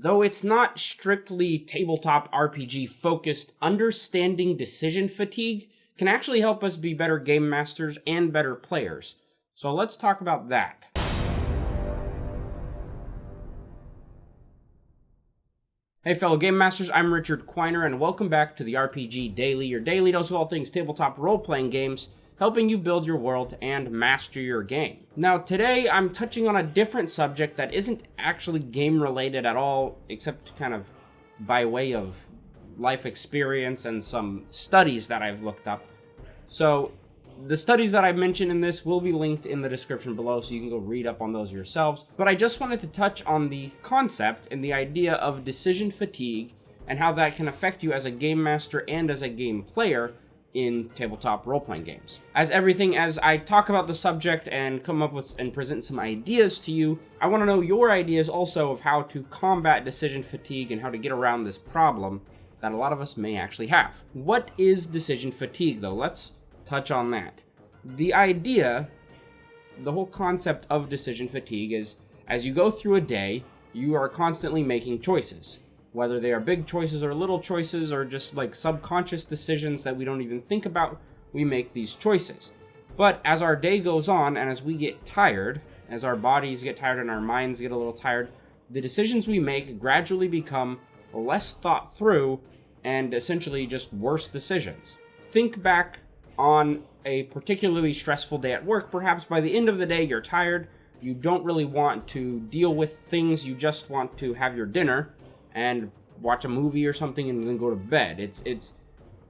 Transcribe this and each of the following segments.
Though it's not strictly tabletop RPG focused, understanding decision fatigue can actually help us be better game masters and better players. So let's talk about that. Hey fellow Game Masters, I'm Richard Quiner, and welcome back to the RPG Daily, your daily dose of all things tabletop role-playing games, helping you build your world and master your game. Now today I'm touching on a different subject that isn't actually game-related at all, except kind of by way of life experience and some studies that I've looked up. So the studies that I mentioned in this will be linked in the description below, so you can go read up on those yourselves. But I just wanted to touch on the concept and the idea of decision fatigue and how that can affect you as a game master and as a game player in tabletop role-playing games. As I talk about the subject and come up with and present some ideas to you, I want to know your ideas also of how to combat decision fatigue and how to get around this problem that a lot of us may actually have. What is decision fatigue, though? Let's touch on that. The whole concept of decision fatigue is, as you go through a day, you are constantly making choices. Whether they are big choices or little choices or just like subconscious decisions that we don't even think about, we make these choices. But as our day goes on and as we get tired, as our bodies get tired and our minds get a little tired, the decisions we make gradually become less thought through and essentially just worse decisions. Think back on a particularly stressful day at work. Perhaps by the end of the day you're tired, you don't really want to deal with things, you just want to have your dinner and watch a movie or something and then go to bed. It's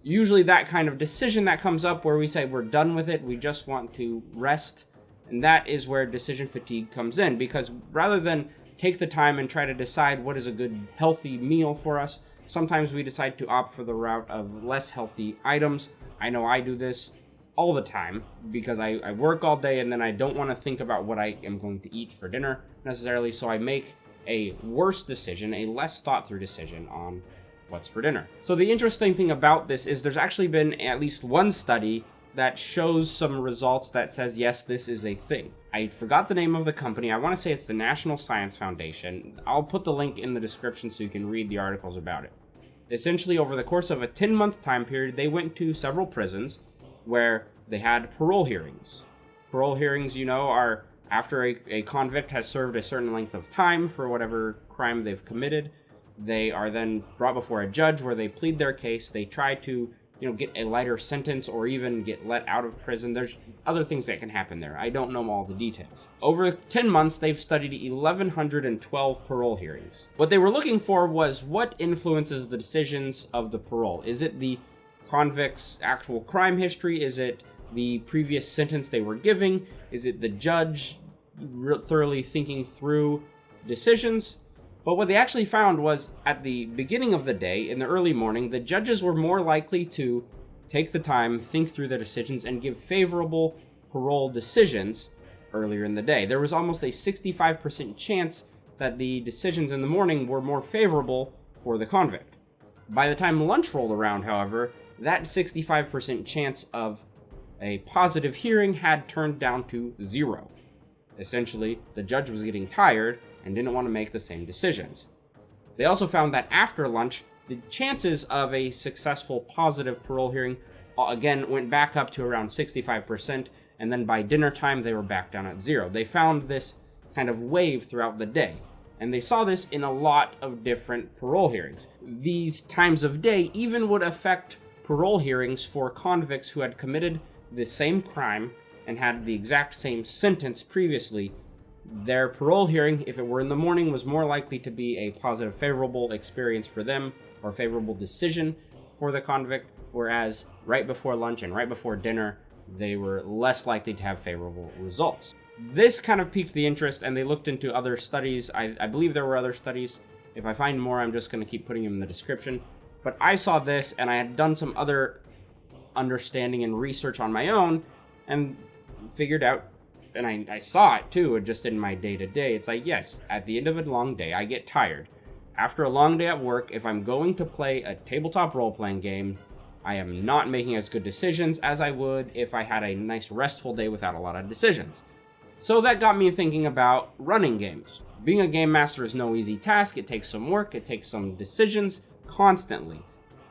usually that kind of decision that comes up where we say we're done with it, we just want to rest, and that is where decision fatigue comes in, because rather than take the time and try to decide what is a good healthy meal for us, sometimes we decide to opt for the route of less healthy items. I know I do this all the time because I work all day and then I don't want to think about what I am going to eat for dinner necessarily, so I make a worse decision, a less thought through decision on what's for dinner. So the interesting thing about this is there's actually been at least one study that shows some results that says, yes, this is a thing. I forgot the name of the company. I want to say it's the National Science Foundation. I'll put the link in the description so you can read the articles about it. Essentially, over the course of a 10-month time period, they went to several prisons where they had parole hearings. Parole hearings, are after a convict has served a certain length of time for whatever crime they've committed. They are then brought before a judge where they plead their case. They try to, get a lighter sentence or even get let out of prison. There's other things that can happen there. I don't know all the details. Over 10 months, they've studied 1,112 parole hearings. What they were looking for was what influences the decisions of the parole. Is it the convict's actual crime history? Is it the previous sentence they were giving? Is it the judge thoroughly thinking through decisions? But what they actually found was at the beginning of the day, in the early morning, the judges were more likely to take the time, think through their decisions, and give favorable parole decisions earlier in the day. There was almost a 65% chance that the decisions in the morning were more favorable for the convict. By the time lunch rolled around, however, that 65% chance of a positive hearing had turned down to 0. Essentially, the judge was getting tired and didn't want to make the same decisions. They also found that after lunch, the chances of a successful positive parole hearing again went back up to around 65%, and then by dinner time they were back down at 0. They found this kind of wave throughout the day, and they saw this in a lot of different parole hearings. These times of day even would affect parole hearings for convicts who had committed the same crime and had the exact same sentence previously. Their parole hearing, if it were in the morning, was more likely to be a positive, favorable experience for them, or favorable decision for the convict, whereas right before lunch and right before dinner, they were less likely to have favorable results. This kind of piqued the interest, and they looked into other studies. I believe there were other studies. If I find more, I'm just going to keep putting them in the description. But I saw this, and I had done some other understanding and research on my own, and figured out, and I saw it too, just in my day-to-day. It's like, yes, at the end of a long day, I get tired. After a long day at work, if I'm going to play a tabletop role-playing game, I am not making as good decisions as I would if I had a nice restful day without a lot of decisions. So that got me thinking about running games. Being a game master is no easy task. It takes some work, it takes some decisions constantly.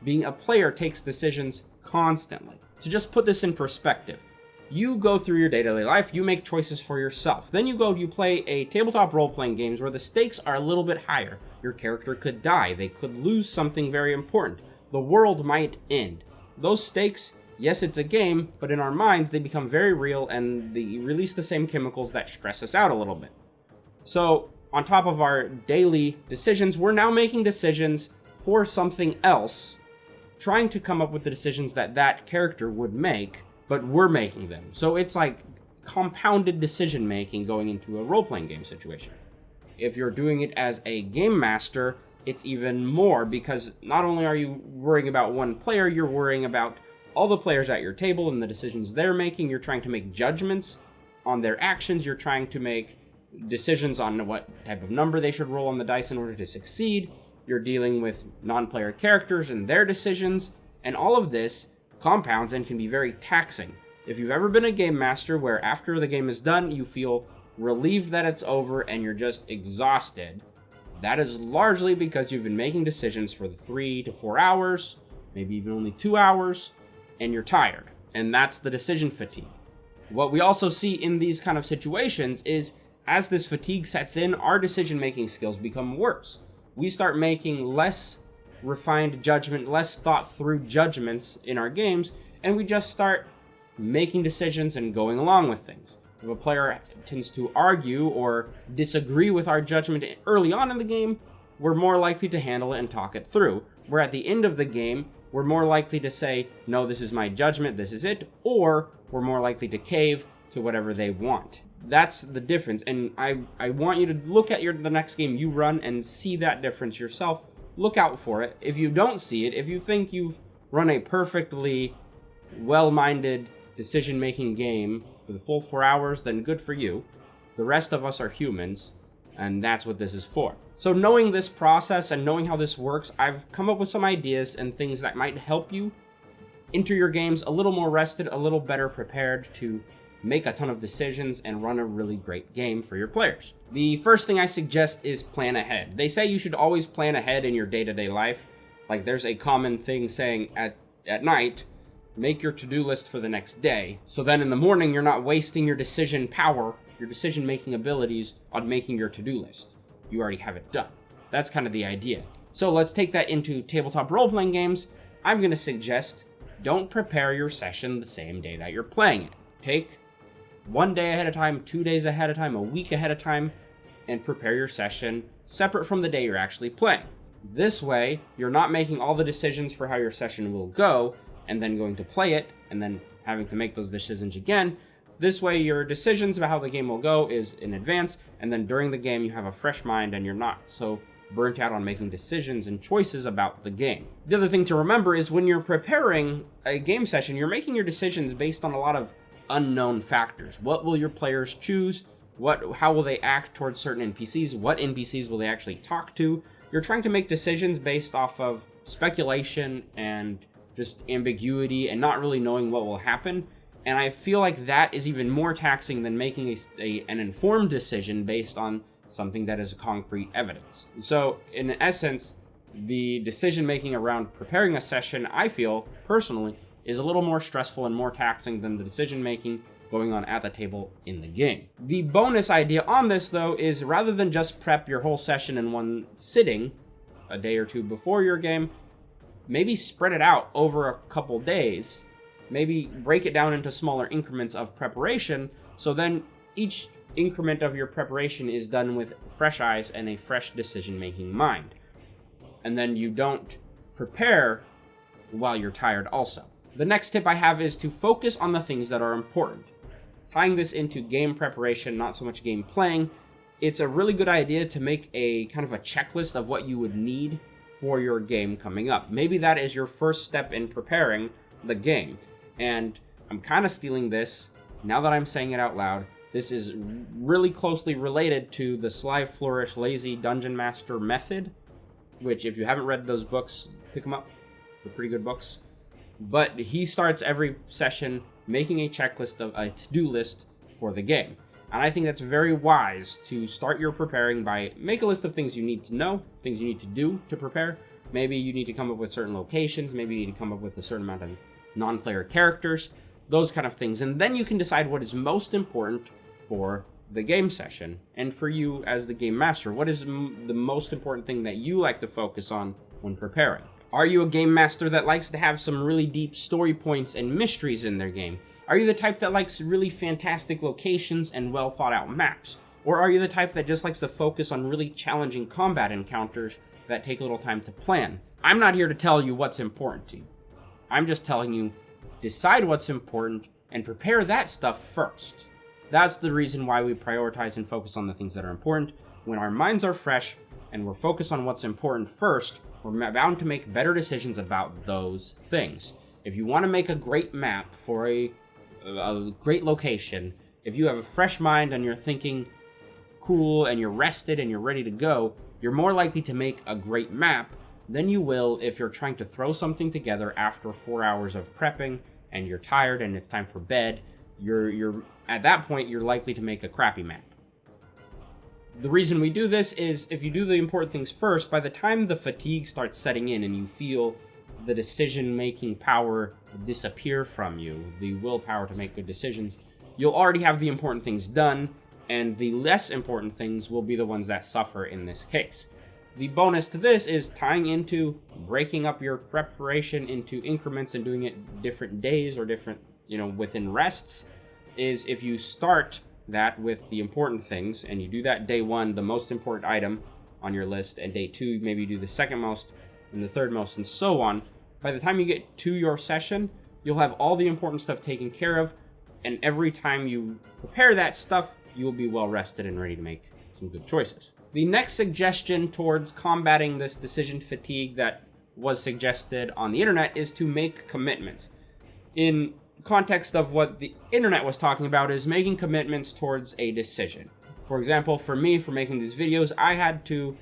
Being a player takes decisions constantly. To just put this in perspective, you go through your day-to-day life, you make choices for yourself. Then you play a tabletop role-playing games where the stakes are a little bit higher. Your character could die, they could lose something very important. The world might end. Those stakes, yes, it's a game, but in our minds, they become very real and they release the same chemicals that stress us out a little bit. So, on top of our daily decisions, we're now making decisions for something else, trying to come up with the decisions that character would make, but we're making them. So it's like compounded decision making going into a role-playing game situation. If you're doing it as a game master, it's even more, because not only are you worrying about one player, you're worrying about all the players at your table and the decisions they're making. You're trying to make judgments on their actions. You're trying to make decisions on what type of number they should roll on the dice in order to succeed. You're dealing with non-player characters and their decisions, and all of this compounds and can be very taxing. If you've ever been a game master where after the game is done, you feel relieved that it's over and you're just exhausted, that is largely because you've been making decisions for the 3 to 4 hours, maybe even only 2 hours, and you're tired. And that's the decision fatigue. What we also see in these kind of situations is as this fatigue sets in, our decision-making skills become worse. We start making less refined judgment, less thought-through judgments in our games, and we just start making decisions and going along with things. If a player tends to argue or disagree with our judgment early on in the game, we're more likely to handle it and talk it through. Where at the end of the game, we're more likely to say, no, this is my judgment, this is it, or we're more likely to cave to whatever they want. That's the difference, and I want you to look at the next game you run and see that difference yourself. Look out for it. If you don't see it, if you think you've run a perfectly well-minded decision-making game for the full 4 hours, then good for you. The rest of us are humans, and that's what this is for. So knowing this process and knowing how this works, I've come up with some ideas and things that might help you enter your games a little more rested, a little better prepared to make a ton of decisions and run a really great game for your players. The first thing I suggest is plan ahead. They say you should always plan ahead in your day-to-day life. Like there's a common thing saying at night, make your to-do list for the next day. So then in the morning, you're not wasting your decision power, your decision-making abilities on making your to-do list. You already have it done. That's kind of the idea. So let's take that into tabletop role-playing games. I'm going to suggest don't prepare your session the same day that you're playing it. Take 1 day ahead of time, 2 days ahead of time, a week ahead of time, and prepare your session separate from the day you're actually playing. This way, you're not making all the decisions for how your session will go, and then going to play it, and then having to make those decisions again. This way, your decisions about how the game will go is in advance, and then during the game, you have a fresh mind, and you're not so burnt out on making decisions and choices about the game. The other thing to remember is when you're preparing a game session, you're making your decisions based on a lot of unknown factors. What will your players choose? How will they act towards certain NPCs? What NPCs will they actually talk to? You're trying to make decisions based off of speculation and just ambiguity and not really knowing what will happen. And I feel like that is even more taxing than making an informed decision based on something that is concrete evidence. So in essence, the decision making around preparing a session, I feel personally, is a little more stressful and more taxing than the decision-making going on at the table in the game. The bonus idea on this, though, is rather than just prep your whole session in one sitting, a day or two before your game, maybe spread it out over a couple days, maybe break it down into smaller increments of preparation, so then each increment of your preparation is done with fresh eyes and a fresh decision-making mind. And then you don't prepare while you're tired also. The next tip I have is to focus on the things that are important. Tying this into game preparation, not so much game playing, it's a really good idea to make a kind of a checklist of what you would need for your game coming up. Maybe that is your first step in preparing the game. And I'm kind of stealing this, now that I'm saying it out loud. This is really closely related to the Sly Flourish Lazy Dungeon Master method, which if you haven't read those books, pick them up. They're pretty good books. But he starts every session making a checklist of a to-do list for the game. And I think that's very wise to start your preparing by make a list of things you need to know, things you need to do to prepare. Maybe you need to come up with certain locations, maybe you need to come up with a certain amount of non-player characters, those kind of things. And then you can decide what is most important for the game session. And for you as the game master, what is the most important thing that you like to focus on when preparing? Are you a game master that likes to have some really deep story points and mysteries in their game? Are you the type that likes really fantastic locations and well thought out maps? Or are you the type that just likes to focus on really challenging combat encounters that take a little time to plan? I'm not here to tell you what's important to you. I'm just telling you, decide what's important and prepare that stuff first. That's the reason why we prioritize and focus on the things that are important. When our minds are fresh and we're focused on what's important first, we're bound to make better decisions about those things. If you want to make a great map for a great location, if you have a fresh mind and you're thinking cool and you're rested and you're ready to go, you're more likely to make a great map than you will if you're trying to throw something together after 4 hours of prepping and you're tired and it's time for bed. You're at that point, you're likely to make a crappy map. The reason we do this is if you do the important things first, by the time the fatigue starts setting in and you feel the decision-making power disappear from you, the willpower to make good decisions, you'll already have the important things done, and the less important things will be the ones that suffer in this case. The bonus to this is tying into breaking up your preparation into increments and doing it different days or different, within rests, is if you start that with the important things and you do that day one, the most important item on your list, and day two, maybe you do the second most and the third most, and so on. By the time you get to your session, you'll have all the important stuff taken care of, and every time you prepare that stuff, you will be well rested and ready to make some good choices. The next suggestion towards combating this decision fatigue that was suggested on the internet is to make commitments. In context of what the internet was talking about is making commitments towards a decision. For example, for me, for making these videos, I had to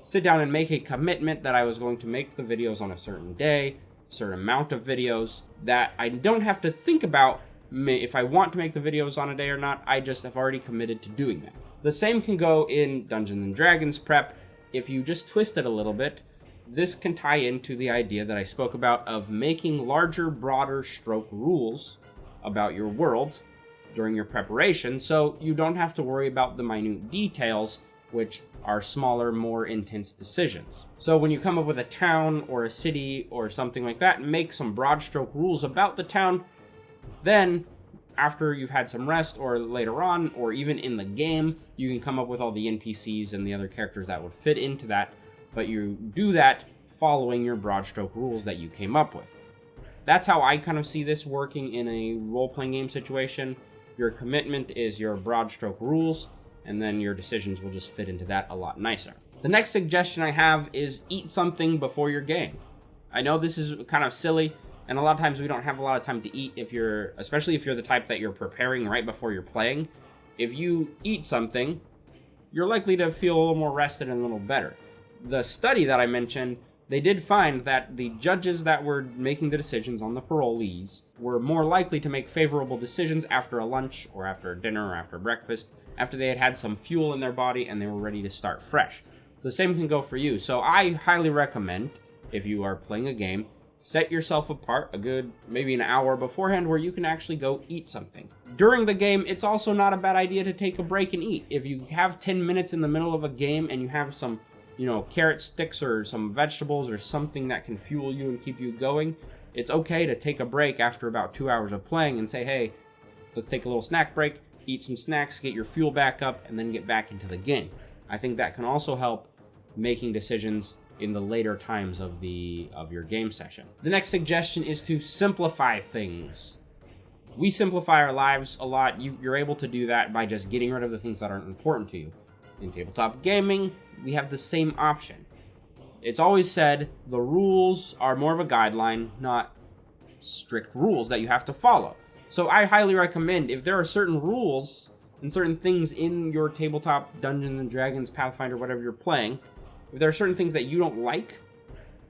sit down and make a commitment that I was going to make the videos on a certain day, a certain amount of videos, that I don't have to think about if I want to make the videos on a day or not. I just have already committed to doing that. The same can go in Dungeons & Dragons prep. If you just twist it a little bit, this can tie into the idea that I spoke about of making larger, broader stroke rules about your world during your preparation, so you don't have to worry about the minute details, which are smaller, more intense decisions. So when you come up with a town or a city or something like that, make some broad stroke rules about the town. Then, after you've had some rest, or later on, or even in the game, you can come up with all the NPCs and the other characters that would fit into that, but you do that following your broad stroke rules that you came up with. That's how I kind of see this working in a role-playing game situation. Your commitment is your broad stroke rules, and then your decisions will just fit into that a lot nicer. The next suggestion I have is eat something before your game. I know this is kind of silly, and a lot of times we don't have a lot of time to eat especially if you're the type that you're preparing right before you're playing. If you eat something, you're likely to feel a little more rested and a little better. The study that I mentioned, they did find that the judges that were making the decisions on the parolees were more likely to make favorable decisions after a lunch or after a dinner or after breakfast, after they had some fuel in their body and they were ready to start fresh. The same can go for you. So I highly recommend, if you are playing a game, set yourself apart a good maybe an hour beforehand where you can actually go eat something. During the game, it's also not a bad idea to take a break and eat. If you have 10 minutes in the middle of a game and you have some carrot sticks or some vegetables or something that can fuel you and keep you going, it's okay to take a break after about 2 hours of playing and say, hey, let's take a little snack break, eat some snacks, get your fuel back up, and then get back into the game. I think that can also help making decisions in the later times of your game session. The next suggestion is to simplify things. We simplify our lives a lot. You're able to do that by just getting rid of the things that aren't important to you. In tabletop gaming, we have the same option. It's always said the rules are more of a guideline, not strict rules that you have to follow. So I highly recommend, if there are certain rules and certain things in your tabletop Dungeons and Dragons, Pathfinder, whatever you're playing, if there are certain things that you don't like,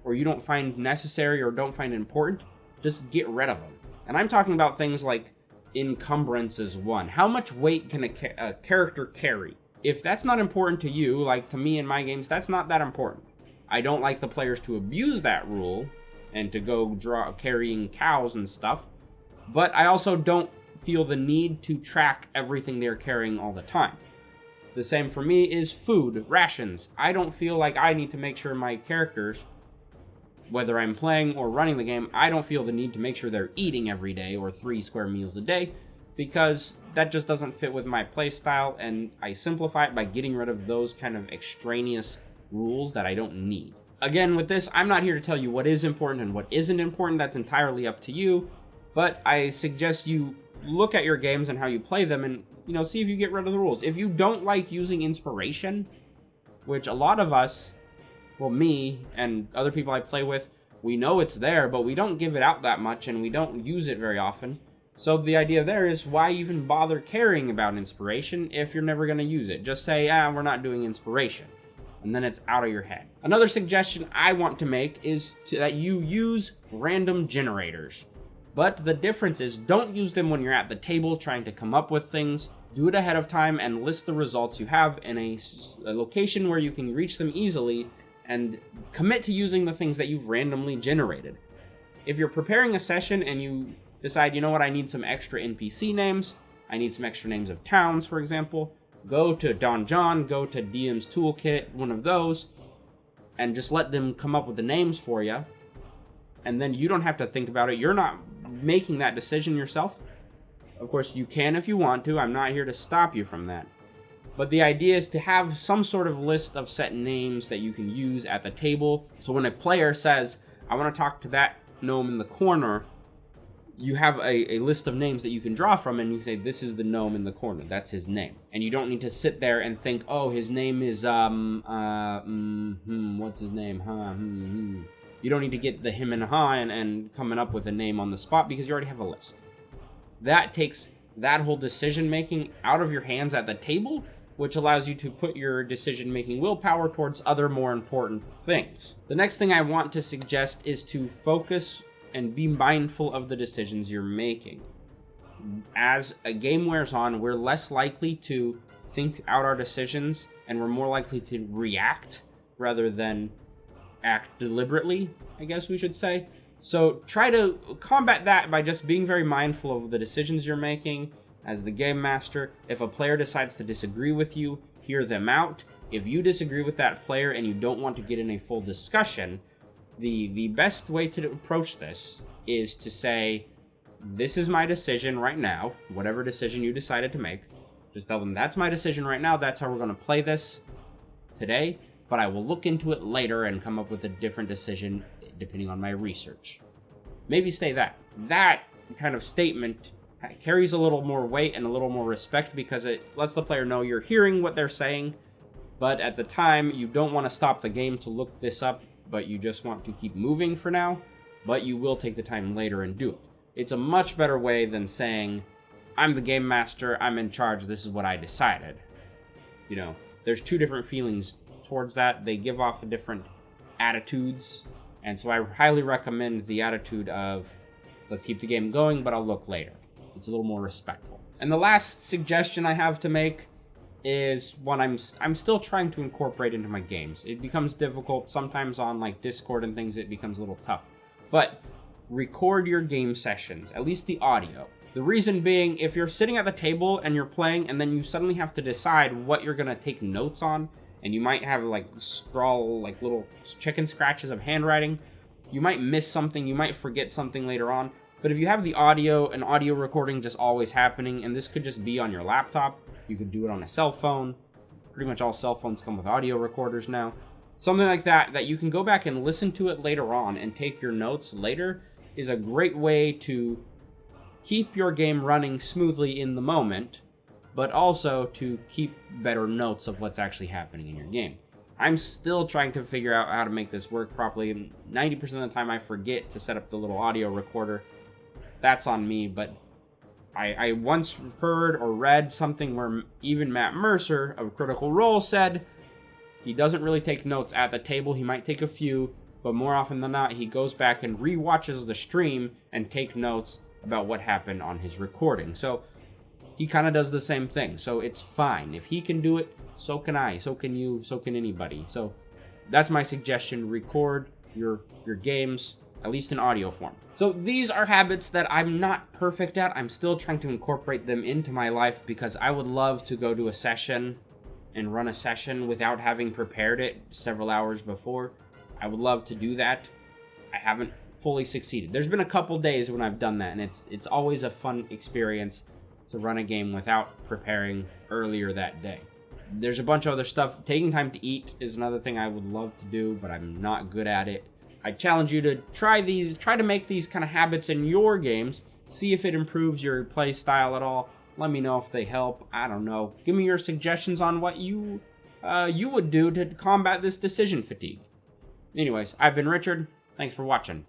or you don't find necessary or don't find important, just get rid of them. And I'm talking about things like encumbrance is 1. How much weight can a character carry? If that's not important to you, like to me in my games, that's not that important. I don't like the players to abuse that rule and to go carrying cows and stuff, but I also don't feel the need to track everything they're carrying all the time. The same for me is food, rations. I don't feel like I need to make sure my characters, whether I'm playing or running the game, I don't feel the need to make sure they're eating every day or 3 square meals a day, because that just doesn't fit with my playstyle, and I simplify it by getting rid of those kind of extraneous rules that I don't need. Again, with this, I'm not here to tell you what is important and what isn't important. That's entirely up to you, but I suggest you look at your games and how you play them and, see if you get rid of the rules. If you don't like using inspiration, which a lot of us, well, me and other people I play with, we know it's there, but we don't give it out that much and we don't use it very often. So the idea there is, why even bother caring about inspiration if you're never going to use it? Just say, we're not doing inspiration, and then it's out of your head. Another suggestion I want to make is that you use random generators. But the difference is, don't use them when you're at the table trying to come up with things. Do it ahead of time and list the results you have in a location where you can reach them easily, and commit to using the things that you've randomly generated. If you're preparing a session and you decide, I need some extra NPC names, I need some extra names of towns, for example, go to Don John, go to DM's Toolkit, one of those, and just let them come up with the names for you. And then you don't have to think about it. You're not making that decision yourself. Of course, you can if you want to. I'm not here to stop you from that. But the idea is to have some sort of list of set names that you can use at the table. So when a player says, I want to talk to that gnome in the corner, you have a list of names that you can draw from, and you say, this is the gnome in the corner. That's his name. And you don't need to sit there and think, oh, his name is, what's his name? You don't need to get the him and ha and coming up with a name on the spot, because you already have a list. That takes that whole decision-making out of your hands at the table, which allows you to put your decision-making willpower towards other more important things. The next thing I want to suggest is to focus and be mindful of the decisions you're making. As a game wears on, we're less likely to think out our decisions, and we're more likely to react rather than act deliberately, I guess we should say. So try to combat that by just being very mindful of the decisions you're making as the game master. If a player decides to disagree with you, hear them out. If you disagree with that player and you don't want to get in a full discussion, the best way to approach this is to say, this is my decision right now, whatever decision you decided to make. Just tell them, that's my decision right now, that's how we're going to play this today, but I will look into it later and come up with a different decision depending on my research. Maybe say that. That kind of statement carries a little more weight and a little more respect, because it lets the player know you're hearing what they're saying, but at the time you don't want to stop the game to look this up, but you just want to keep moving for now, but you will take the time later and do it. It's a much better way than saying, I'm the game master, I'm in charge, this is what I decided. There's two different feelings towards that. They give off different attitudes, and so I highly recommend the attitude of, let's keep the game going, but I'll look later. It's a little more respectful. And the last suggestion I have to make is one I'm still trying to incorporate into my games. It becomes difficult sometimes on like Discord and things. It becomes a little tough, but record your game sessions, at least the audio. The reason being, if you're sitting at the table and you're playing and then you suddenly have to decide what you're gonna take notes on, and you might have scrawl little chicken scratches of handwriting, you might miss something, you might forget something later on. But if you have the audio and audio recording just always happening, and this could just be on your laptop, you could do it on a cell phone. Pretty much all cell phones come with audio recorders now. Something like that you can go back and listen to it later on and take your notes later, is a great way to keep your game running smoothly in the moment, but also to keep better notes of what's actually happening in your game. I'm still trying to figure out how to make this work properly, and 90% of the time I forget to set up the little audio recorder. That's on me, but I once heard or read something where even Matt Mercer of Critical Role said he doesn't really take notes at the table. He might take a few, but more often than not, he goes back and re-watches the stream and take notes about what happened on his recording. So he kind of does the same thing. So it's fine. If he can do it, so can I, so can you, so can anybody. So that's my suggestion. Record your games, at least in audio form. So these are habits that I'm not perfect at. I'm still trying to incorporate them into my life because I would love to go to a session and run a session without having prepared it several hours before. I would love to do that. I haven't fully succeeded. There's been a couple days when I've done that, and it's always a fun experience to run a game without preparing earlier that day. There's a bunch of other stuff. Taking time to eat is another thing I would love to do, but I'm not good at it. I challenge you to try to make these kind of habits in your games. See if it improves your play style at all. Let me know if they help. I don't know. Give me your suggestions on what you would do to combat this decision fatigue. Anyways, I've been Richard. Thanks for watching.